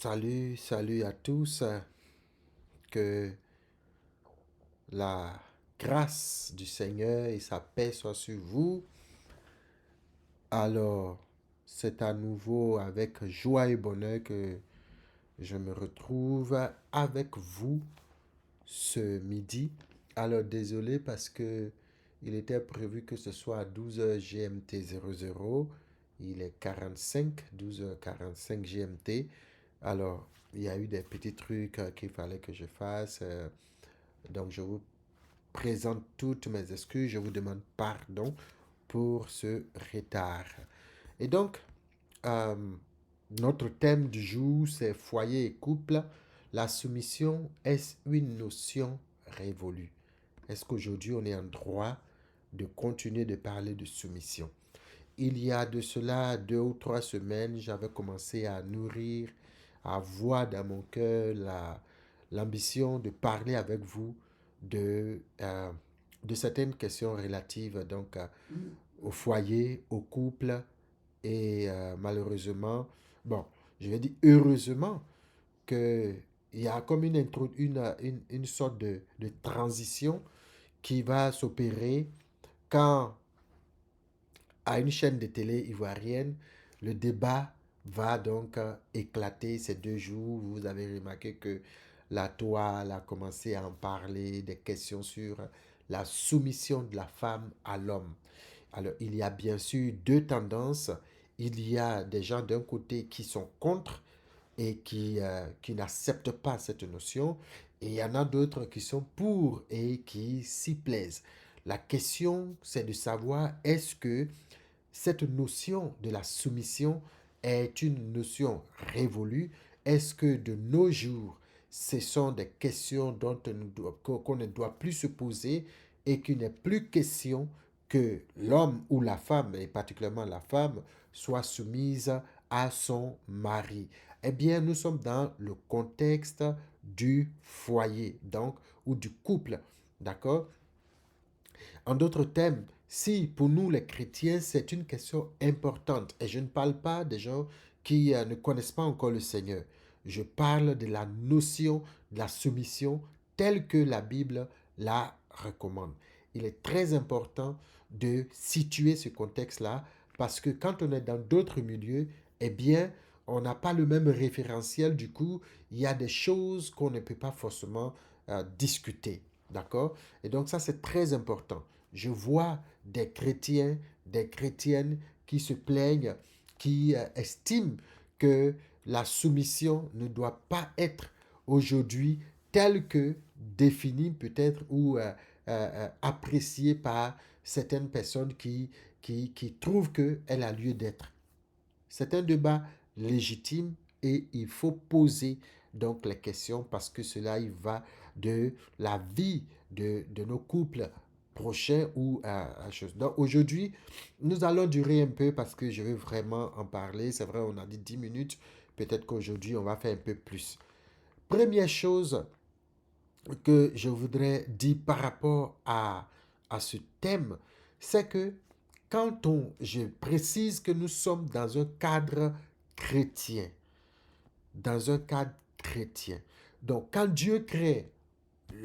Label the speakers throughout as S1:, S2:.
S1: Salut à tous. Que la grâce du Seigneur et sa paix soient sur vous. Alors, c'est à nouveau avec joie et bonheur que je me retrouve avec vous ce midi. Alors, désolé parce que il était prévu que ce soit à 12h GMT 00. Il est 12h45 GMT. Alors, il y a eu des petits trucs qu'il fallait que je fasse. Donc, je vous présente toutes mes excuses. Je vous demande pardon pour ce retard. Et donc, euh, notre thème du jour, c'est foyer et couple. La soumission, est-ce une notion révolue? Est-ce qu'aujourd'hui, on est en droit de continuer de parler de soumission? Il y a de cela 2 ou 3 semaines, j'avais commencé à nourrir, à avoir dans mon cœur l'ambition de parler avec vous de, euh, de certaines questions relatives au foyer, au couple et malheureusement, bon, je vais dire heureusement qu'il y a comme une sorte de transition qui va s'opérer quand à une chaîne de télé ivoirienne, le débat va donc éclater ces 2 jours. Vous avez remarqué que la toile a commencé à en parler, des questions sur la soumission de la femme à l'homme. Alors, il y a bien sûr 2 tendances. Il y a des gens d'un côté qui sont contre et qui n'acceptent pas cette notion. Et il y en a d'autres qui sont pour et qui s'y plaisent. La question, c'est de savoir est-ce que cette notion de la soumission est une notion révolue. Est-ce que de nos jours, ce sont des questions qu'on ne doit plus se poser et qu'il n'est plus question que l'homme ou la femme, et particulièrement la femme, soit soumise à son mari? Eh bien, nous sommes dans le contexte du foyer, donc, ou du couple, d'accord? En d'autres termes, si pour nous les chrétiens, c'est une question importante, et je ne parle pas des gens qui ne connaissent pas encore le Seigneur, je parle de la notion de la soumission telle que la Bible la recommande. Il est très important de situer ce contexte-là parce que quand on est dans d'autres milieux, eh bien, on n'a pas le même référentiel. Du coup, il y a des choses qu'on ne peut pas forcément discuter. D'accord? Et donc ça, c'est très important. Je vois des chrétiens, des chrétiennes qui se plaignent, qui estiment que la soumission ne doit pas être aujourd'hui telle que définie peut-être ou appréciée par certaines personnes qui trouvent qu'elle a lieu d'être. C'est un débat légitime et il faut poser donc les questions parce que cela y va de la vie de nos couples prochains ou à chose. Donc aujourd'hui, nous allons durer un peu parce que je veux vraiment en parler. C'est vrai, on a dit 10 minutes. Peut-être qu'aujourd'hui, on va faire un peu plus. Première chose que je voudrais dire par rapport à ce thème, c'est que je précise que nous sommes dans un cadre chrétien, dans un cadre chrétien. Donc, quand Dieu crée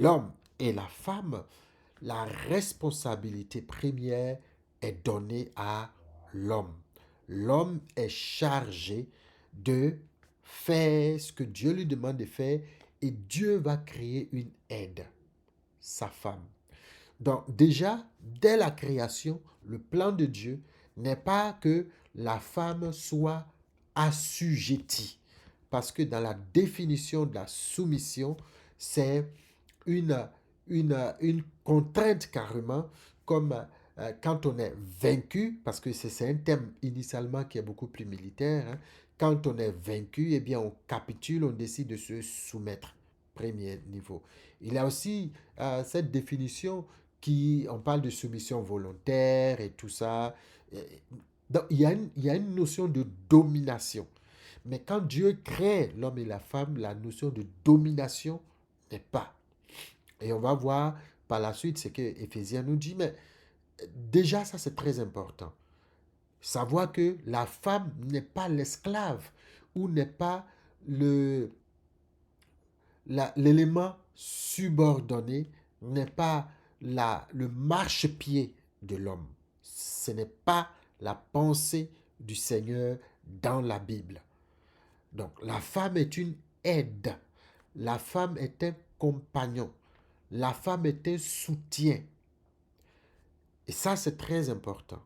S1: l'homme et la femme, la responsabilité première est donnée à l'homme. L'homme est chargé de faire ce que Dieu lui demande de faire et Dieu va créer une aide, sa femme. Donc déjà, dès la création, le plan de Dieu n'est pas que la femme soit assujettie. Parce que dans la définition de la soumission, c'est une, une contrainte carrément, comme quand on est vaincu, parce que c'est un thème initialement qui est beaucoup plus militaire, hein. Quand on est vaincu, eh bien on capitule, on décide de se soumettre. Premier niveau. Il y a aussi cette définition on parle de soumission volontaire et tout ça. Donc, il y a une notion de domination. Mais quand Dieu crée l'homme et la femme, la notion de domination n'est pas. Et on va voir par la suite ce que Éphésiens nous dit. Mais déjà, ça c'est très important. Savoir que la femme n'est pas l'esclave ou n'est pas le, l'élément subordonné n'est pas le marchepied de l'homme. Ce n'est pas la pensée du Seigneur dans la Bible. Donc, la femme est une aide. La femme est un compagnon. La femme est un soutien. Et ça, c'est très important.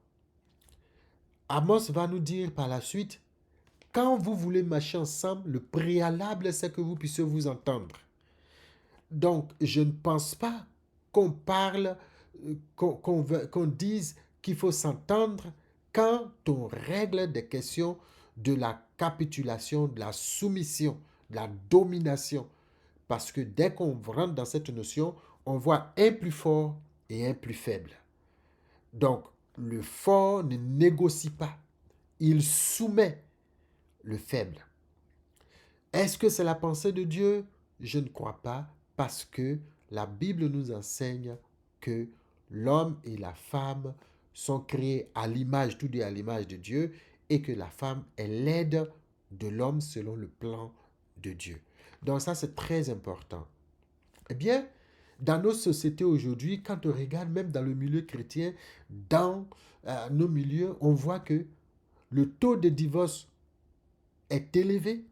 S1: Amos va nous dire par la suite, quand vous voulez marcher ensemble, le préalable, c'est que vous puissiez vous entendre. Donc, je ne pense pas qu'on parle, qu'on dise qu'il faut s'entendre quand on règle des questions de la capitulation, de la soumission, de la domination. Parce que dès qu'on rentre dans cette notion, on voit un plus fort et un plus faible. Donc, le fort ne négocie pas. Il soumet le faible. Est-ce que c'est la pensée de Dieu? Je ne crois pas, parce que la Bible nous enseigne que l'homme et la femme sont créés à l'image, tous deux à l'image de Dieu, et que la femme est l'aide de l'homme selon le plan de Dieu. Donc ça, c'est très important. Eh bien, dans nos sociétés aujourd'hui, quand on regarde même dans le milieu chrétien, dans nos milieux, on voit que le taux de divorce est élevé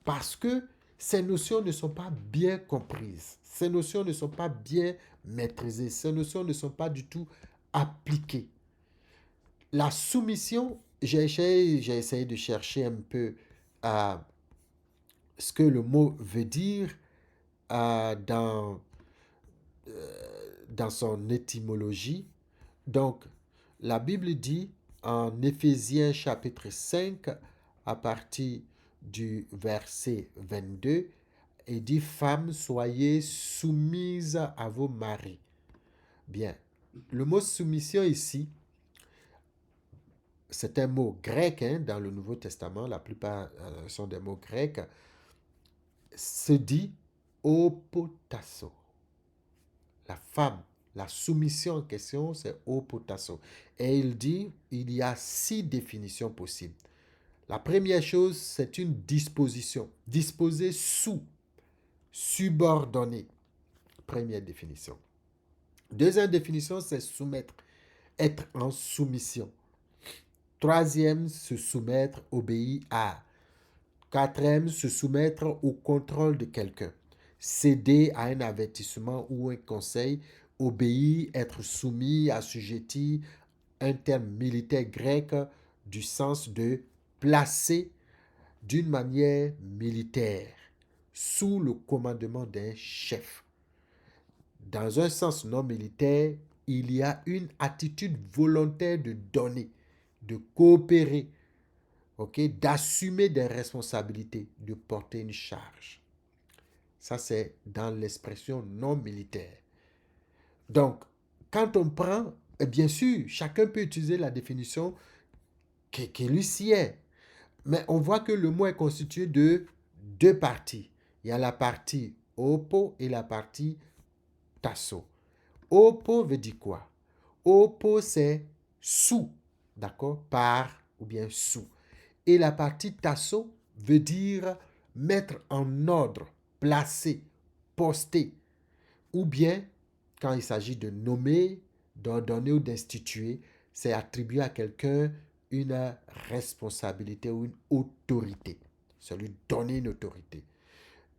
S1: parce que ces notions ne sont pas bien comprises. Ces notions ne sont pas bien maîtrisées. Ces notions ne sont pas du tout appliquées. La soumission, j'ai essayé de chercher un peu ce que le mot veut dire dans son étymologie. Donc, la Bible dit en Éphésiens chapitre 5, à partir du verset 22, il dit, femmes, soyez soumises à vos maris. Bien, le mot soumission ici, c'est un mot grec dans le Nouveau Testament, la plupart sont des mots grecs, se dit opotasso. La femme, la soumission en question, c'est opotasso. Et il dit, il y a 6 définitions possibles. La première chose, c'est une disposition. Disposer sous, subordonner. Première définition. Deuxième définition, c'est soumettre, être en soumission. Troisième, se soumettre, obéir à. Quatrième, se soumettre au contrôle de quelqu'un. Céder à un avertissement ou un conseil. Obéir, être soumis, assujetti. Un terme militaire grec du sens de placer d'une manière militaire sous le commandement d'un chef. Dans un sens non militaire, il y a une attitude volontaire de donner, de coopérer, d'assumer des responsabilités, de porter une charge. Ça, c'est dans l'expression non militaire. Donc, quand on prend, et bien sûr, chacun peut utiliser la définition qui lui sied. Mais on voit que le mot est constitué de 2 parties. Il y a la partie opo et la partie tasso. Opo veut dire quoi? Opo, c'est sous, d'accord? Par ou bien sous. Et la partie tasso veut dire mettre en ordre, placer, poster. Ou bien, quand il s'agit de nommer, d'ordonner ou d'instituer, c'est attribuer à quelqu'un une responsabilité ou une autorité. C'est lui donner une autorité.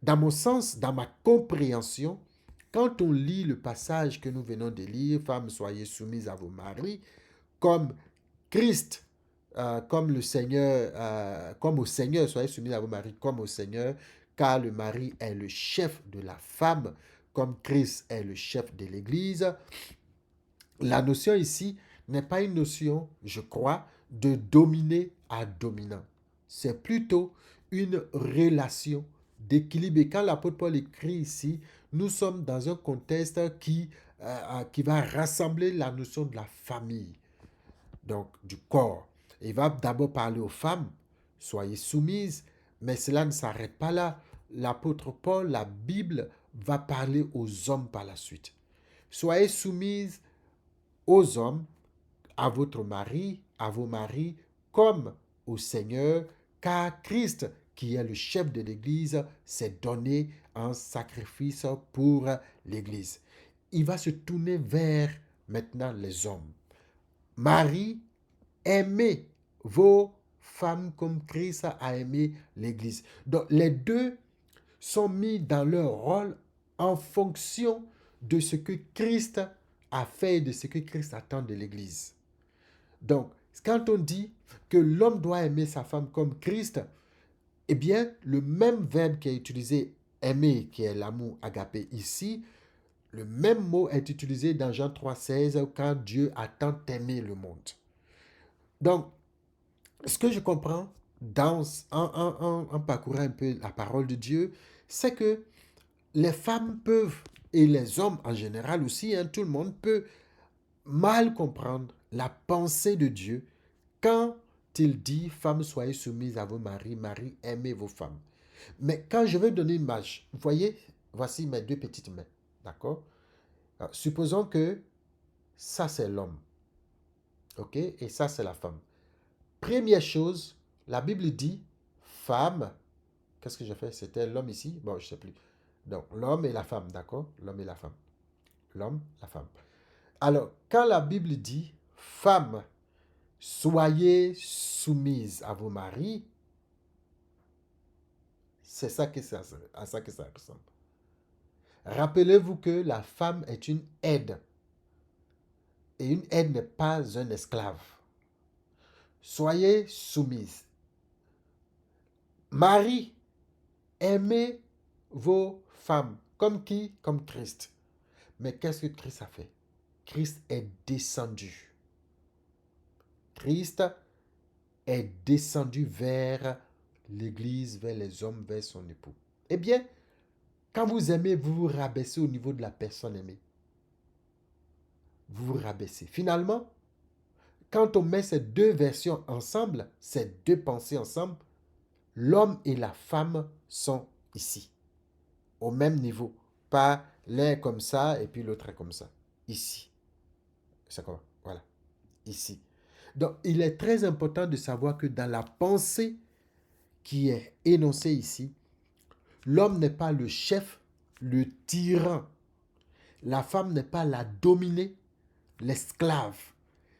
S1: Dans mon sens, dans ma compréhension, quand on lit le passage que nous venons de lire, femmes, soyez soumises à vos maris, comme Christ, comme le Seigneur, comme au Seigneur, soyez soumis à vos maris comme au Seigneur, car le mari est le chef de la femme, comme Christ est le chef de l'Église. La notion ici n'est pas une notion, je crois, de dominer à dominant. C'est plutôt une relation d'équilibre. Et quand l'apôtre Paul écrit ici, nous sommes dans un contexte qui va rassembler la notion de la famille, donc du corps. Il va d'abord parler aux femmes, soyez soumises, mais cela ne s'arrête pas là. L'apôtre Paul, la Bible, va parler aux hommes par la suite. Soyez soumises aux hommes, à votre mari, à vos maris, comme au Seigneur, car Christ, qui est le chef de l'Église, s'est donné en sacrifice pour l'Église. Il va se tourner vers maintenant les hommes. Marie, aimez vos femmes comme Christ a aimé l'Église. Donc les deux sont mis dans leur rôle en fonction de ce que Christ a fait et de ce que Christ attend de l'Église. Donc, quand on dit que l'homme doit aimer sa femme comme Christ, eh bien, le même verbe qui est utilisé, aimer, qui est l'amour agapé ici, le même mot est utilisé dans Jean 3,16 quand Dieu a tant aimé le monde. Donc, ce que je comprends en parcourant un peu la parole de Dieu, c'est que les femmes peuvent, et les hommes en général aussi, tout le monde peut mal comprendre la pensée de Dieu quand il dit, femmes, soyez soumises à vos maris, maris, aimez vos femmes. Mais quand je vais donner une image, vous voyez, voici mes deux petites mains, d'accord? Supposons que ça c'est l'homme, ok? Et ça c'est la femme. Première chose, la Bible dit, femme, qu'est-ce que j'ai fait? C'était l'homme ici? Bon, je ne sais plus. Donc, l'homme et la femme, d'accord? L'homme et la femme. L'homme, la femme. Alors, quand la Bible dit, femme, soyez soumises à vos maris, c'est ça que à ça que ça ressemble. Rappelez-vous que la femme est une aide. Et une aide n'est pas un esclave. Soyez soumises. Marie, aimez vos femmes. Comme qui? Comme Christ. Mais qu'est-ce que Christ a fait? Christ est descendu. Christ est descendu vers l'Église, vers les hommes, vers son époux. Eh bien, quand vous aimez, vous vous rabaissez au niveau de la personne aimée. Vous vous rabaissez. Finalement, quand on met ces deux versions ensemble, ces deux pensées ensemble, l'homme et la femme sont ici, au même niveau. Pas l'un comme ça et puis l'autre comme ça. Ici. C'est quoi? Voilà. Ici. Donc, il est très important de savoir que dans la pensée qui est énoncée ici, l'homme n'est pas le chef, le tyran. La femme n'est pas la dominée, l'esclave.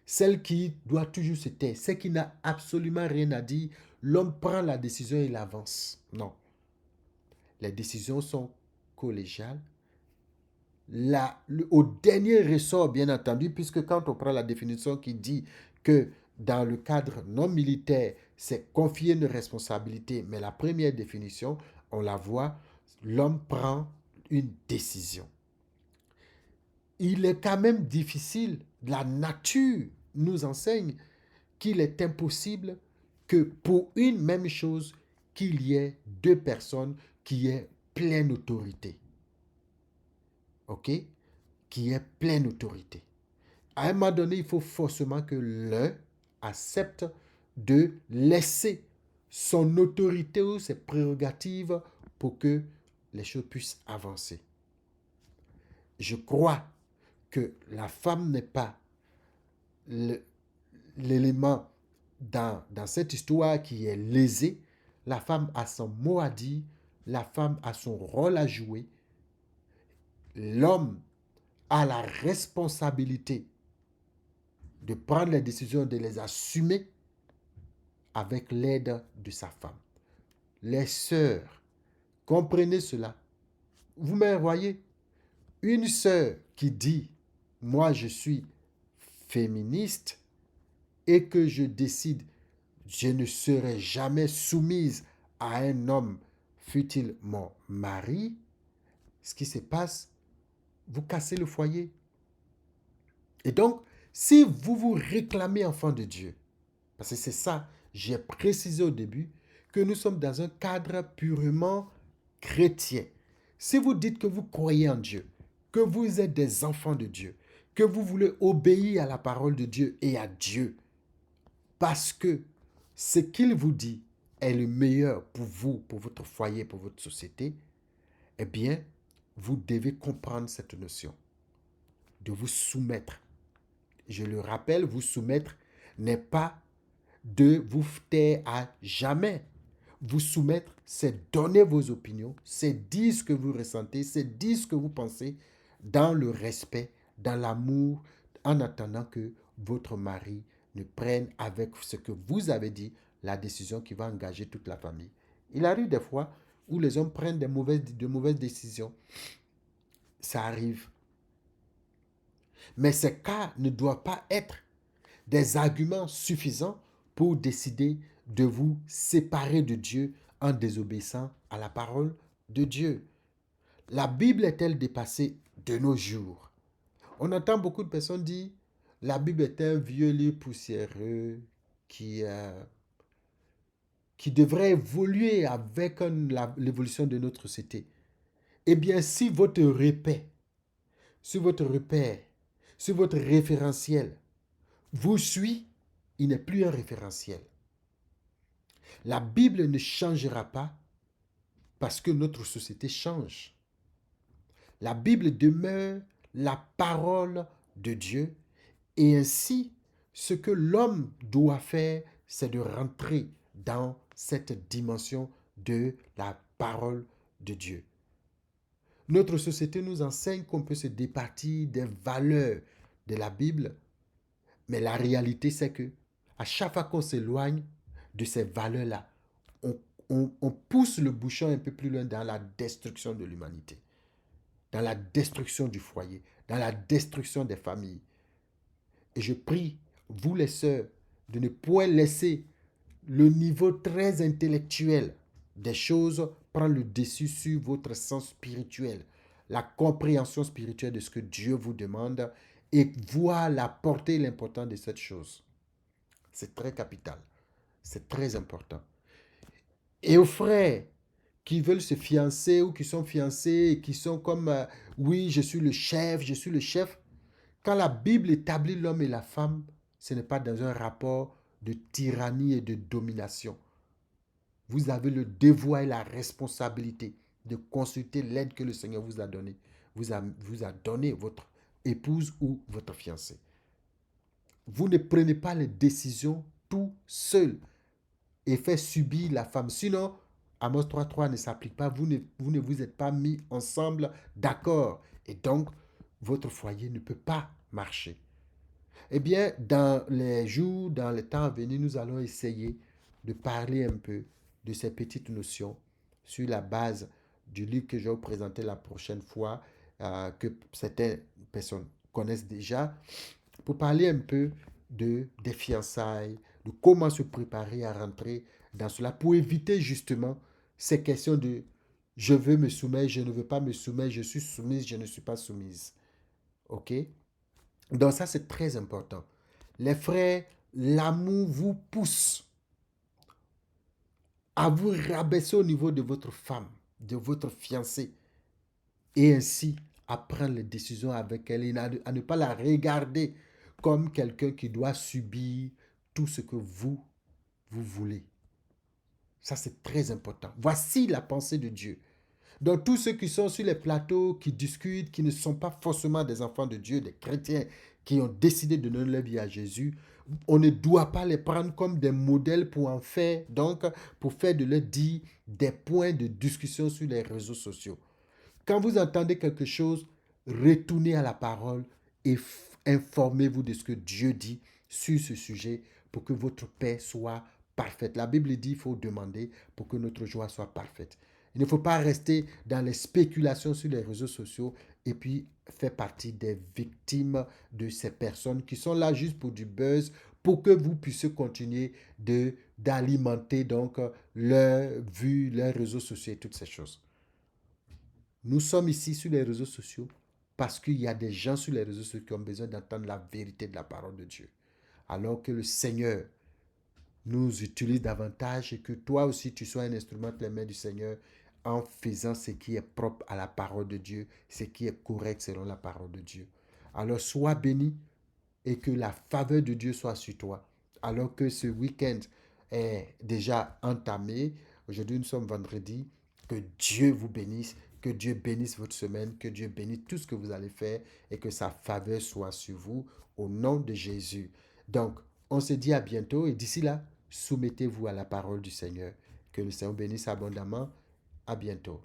S1: Celle qui doit toujours se taire, celle qui n'a absolument rien à dire. L'homme prend la décision et il avance. Non. Les décisions sont collégiales. Au dernier ressort, bien entendu, puisque quand on prend la définition qui dit que dans le cadre non militaire, c'est confier une responsabilité, mais la première définition, on la voit, l'homme prend une décision. Il est quand même difficile, la nature nous enseigne qu'il est impossible que pour une même chose, qu'il y ait deux personnes qui aient pleine autorité. OK? Qui ait pleine autorité. À un moment donné, il faut forcément que l'un accepte de laisser son autorité ou ses prérogatives pour que les choses puissent avancer. Je crois que la femme n'est pas l'élément dans cette histoire qui est lésé. La femme a son mot à dire, la femme a son rôle à jouer. L'homme a la responsabilité de prendre les décisions, de les assumer avec l'aide de sa femme. Les sœurs, comprenez cela. Vous-même voyez, une sœur qui dit, moi je suis féministe et que je décide, je ne serai jamais soumise à un homme, fût-il mon mari, ce qui se passe, vous cassez le foyer. Et donc, si vous vous réclamez enfant de Dieu, parce que c'est ça, j'ai précisé au début, que nous sommes dans un cadre purement chrétien. Si vous dites que vous croyez en Dieu, que vous êtes des enfants de Dieu, que vous voulez obéir à la parole de Dieu et à Dieu, parce que ce qu'il vous dit est le meilleur pour vous, pour votre foyer, pour votre société, eh bien, vous devez comprendre cette notion de vous soumettre. Je le rappelle, vous soumettre n'est pas de vous taire à jamais. vous soumettre, c'est donner vos opinions, c'est dire ce que vous ressentez, c'est dire ce que vous pensez dans le respect, dans l'amour, en attendant que votre mari ne prenne avec ce que vous avez dit la décision qui va engager toute la famille. Il arrive des fois où les hommes prennent de mauvaises décisions. Ça arrive. Mais ces cas ne doivent pas être des arguments suffisants pour décider de vous séparer de Dieu en désobéissant à la parole de Dieu. La Bible est-elle dépassée de nos jours? On entend beaucoup de personnes dire la Bible est un vieux livre poussiéreux qui, euh, qui devrait évoluer avec l'évolution de notre société. Eh bien, si votre repère, si votre référentiel vous suit, il n'est plus un référentiel. La Bible ne changera pas parce que notre société change. La Bible demeure la parole de Dieu et ainsi, ce que l'homme doit faire, c'est de rentrer dans cette dimension de la parole de Dieu. Notre société nous enseigne qu'on peut se départir des valeurs de la Bible, mais la réalité, c'est que à chaque fois qu'on s'éloigne de ces valeurs-là, on, on pousse le bouchon un peu plus loin dans la destruction de l'humanité, dans la destruction du foyer, dans la destruction des familles. Et je prie, vous les sœurs, de ne point laisser le niveau très intellectuel des choses prendre le dessus sur votre sens spirituel, la compréhension spirituelle de ce que Dieu vous demande et voir la portée et l'importance de cette chose. C'est très capital. C'est très important. Et aux frères qui veulent se fiancer ou qui sont fiancés et qui sont comme, oui, je suis le chef. Quand la Bible établit l'homme et la femme, ce n'est pas dans un rapport de tyrannie et de domination. Vous avez le devoir et la responsabilité de consulter l'aide que le Seigneur vous a donnée. Vous a donné votre épouse ou votre fiancé. Vous ne prenez pas les décisions tout seul et fait subir la femme. Sinon, Amos 3.3 ne s'applique pas. Vous ne vous êtes pas mis ensemble d'accord. Et donc, votre foyer ne peut pas marcher. Eh bien, dans les jours, dans les temps à venir, nous allons essayer de parler un peu de ces petites notions sur la base du livre que je vais vous présenter la prochaine fois, que certaines personnes connaissent déjà, pour parler un peu des fiançailles, de comment se préparer à rentrer dans cela, pour éviter justement ces questions de je veux me soumettre, je ne veux pas me soumettre, je suis soumise, je ne suis pas soumise. OK? Donc ça, c'est très important. Les frères, l'amour vous pousse à vous rabaisser au niveau de votre femme, de votre fiancée, et ainsi à prendre les décisions avec elle et à ne pas la regarder comme quelqu'un qui doit subir tout ce que vous voulez. Ça, c'est très important. Voici la pensée de Dieu. Donc tous ceux qui sont sur les plateaux, qui discutent, qui ne sont pas forcément des enfants de Dieu, des chrétiens qui ont décidé de donner leur vie à Jésus, on ne doit pas les prendre comme des modèles pour en faire, donc pour faire de leur dire des points de discussion sur les réseaux sociaux. Quand vous entendez quelque chose, retournez à la parole et informez-vous de ce que Dieu dit sur ce sujet pour que votre paix soit parfaite. La Bible dit qu'il faut demander pour que notre joie soit parfaite. Il ne faut pas rester dans les spéculations sur les réseaux sociaux et puis faire partie des victimes de ces personnes qui sont là juste pour du buzz, pour que vous puissiez continuer d'alimenter donc leur vue, leurs réseaux sociaux et toutes ces choses. Nous sommes ici sur les réseaux sociaux parce qu'il y a des gens sur les réseaux sociaux qui ont besoin d'entendre la vérité de la parole de Dieu. Alors que le Seigneur nous utilise davantage et que toi aussi tu sois un instrument de les mains du Seigneur en faisant ce qui est propre à la parole de Dieu, ce qui est correct selon la parole de Dieu. Alors sois béni et que la faveur de Dieu soit sur toi. Alors que ce week-end est déjà entamé, aujourd'hui nous sommes vendredi, que Dieu vous bénisse, que Dieu bénisse votre semaine, que Dieu bénisse tout ce que vous allez faire et que sa faveur soit sur vous au nom de Jésus. Donc, on se dit à bientôt et d'ici là, soumettez-vous à la parole du Seigneur. Que le Seigneur bénisse abondamment. À bientôt.